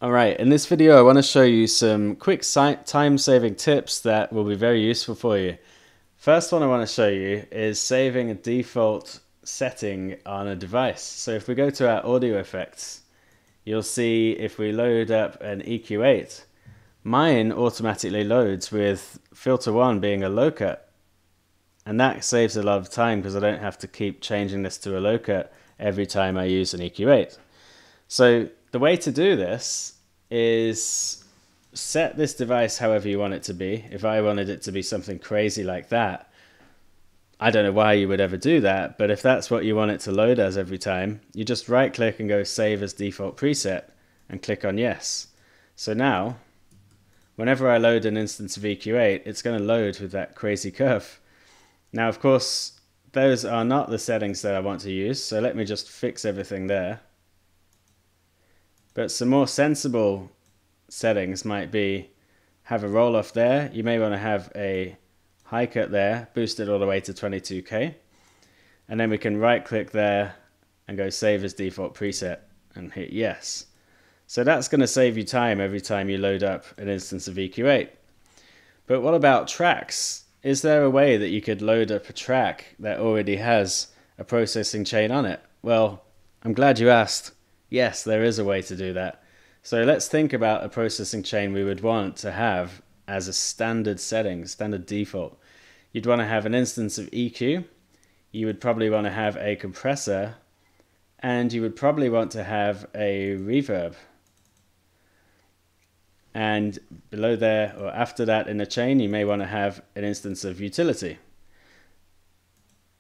Alright, in this video I want to show you some quick time-saving tips that will be very useful for you. First one I want to show you is saving a default setting on a device. So if we go to our audio effects, you'll see if we load up an EQ8, mine automatically loads with filter 1 being a low cut. And that saves a lot of time because I don't have to keep changing this to a low cut every time I use an EQ8. So the way to do this is set this device however you want it to be. If I wanted it to be something crazy like that, I don't know why you would ever do that, but if that's what you want it to load as every time, you just right click and go save as default preset and click on yes. So now, whenever I load an instance of EQ8, it's going to load with that crazy curve. Now of course, those are not the settings that I want to use, so let me just fix everything there. But some more sensible settings might be have a roll off there. You may want to have a high cut there, boost it all the way to 22K. And then we can right click there and go save as default preset and hit yes. So that's going to save you time every time you load up an instance of EQ8. But what about tracks? Is there a way that you could load up a track that already has a processing chain on it? Well, I'm glad you asked. Yes, there is a way to do that. So let's think about a processing chain we would want to have as a standard setting, standard default. You'd want to have an instance of EQ, you would probably want to have a compressor, and you would probably want to have a reverb. And below there, or after that in the chain, you may want to have an instance of utility.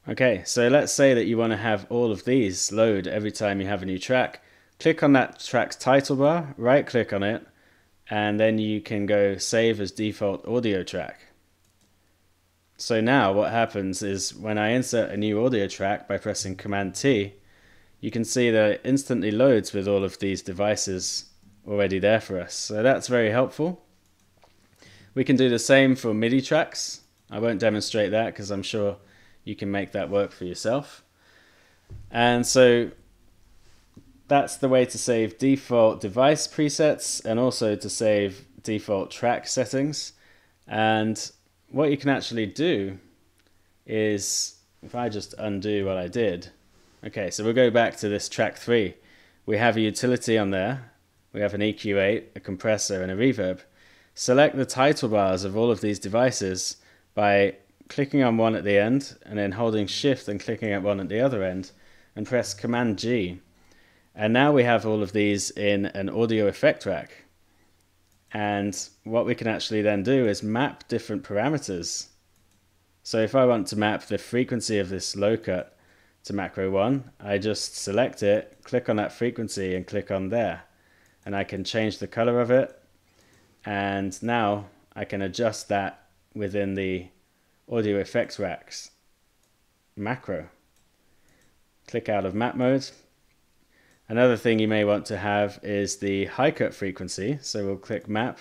Okay, so let's say that you want to have all of these load every time you have a new track. Click on that track's title bar, right click on it, and then you can go save as default audio track. So now what happens is when I insert a new audio track by pressing Command T, you can see that it instantly loads with all of these devices already there for us. So that's very helpful. We can do the same for MIDI tracks. I won't demonstrate that because I'm sure you can make that work for yourself. And so that's the way to save default device presets and also to save default track settings. And what you can actually do is, if I just undo what I did, okay, so we'll go back to this track 3. We have a utility on there, we have an EQ8, a compressor and a reverb. Select the title bars of all of these devices by clicking on one at the end and then holding shift and clicking at one at the other end and press Command G. And now we have all of these in an audio effect rack. And what we can actually then do is map different parameters. So if I want to map the frequency of this low cut to macro 1, I just select it, click on that frequency and click on there. And I can change the color of it. And now I can adjust that within the audio effects racks macro. Click out of map mode. Another thing you may want to have is the high cut frequency. So we'll click map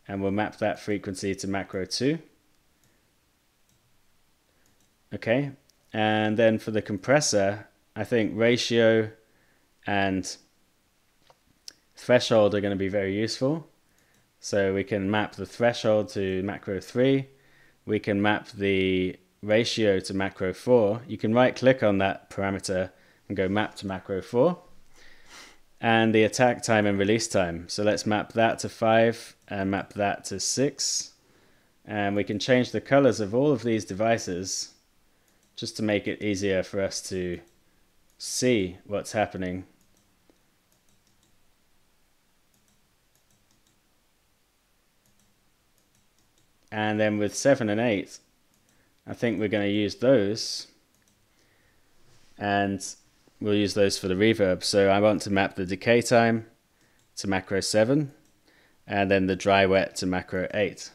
and we'll map that frequency to macro 2. Okay, and then for the compressor, I think ratio and threshold are going to be very useful. So we can map the threshold to macro 3. We can map the ratio to macro 4. You can right click on that parameter and go map to macro 4. And the attack time and release time. So let's map that to 5 and map that to 6. And we can change the colors of all of these devices just to make it easier for us to see what's happening. And then with 7 and 8, I think we're going to use those. And we'll use those for the reverb. So I want to map the decay time to macro 7 and then the dry wet to macro 8.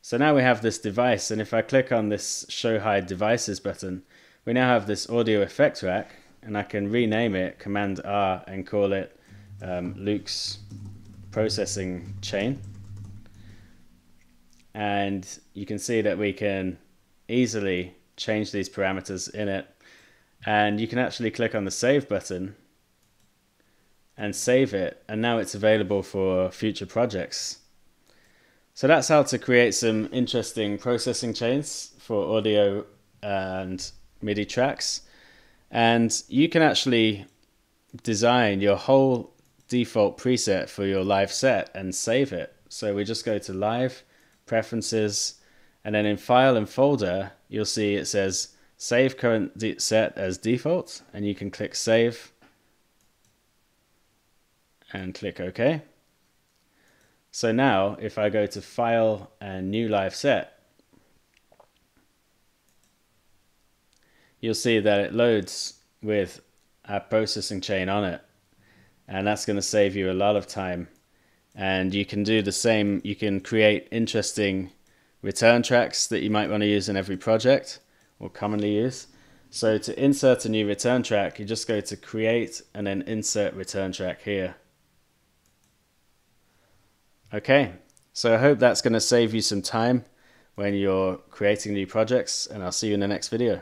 So now we have this device, and if I click on this show hide devices button, we now have this audio effect rack, and I can rename it Command R and call it Luke's processing chain. And you can see that we can easily change these parameters in it, and you can actually click on the save button and save it, and now it's available for future projects. So that's how to create some interesting processing chains for audio and MIDI tracks. And you can actually design your whole default preset for your live set and save it. So we just go to Live, Preferences, and then in File and Folder, you'll see it says Save Current Set as Default, and you can click Save and click OK. So now if I go to File and New Live Set, you'll see that it loads with a processing chain on it, and that's going to save you a lot of time. And you can do the same. You can create interesting return tracks that you might want to use in every project or commonly use. So to insert a new return track, you just go to Create and then Insert Return Track here. Okay, so I hope that's going to save you some time when you're creating new projects, and I'll see you in the next video.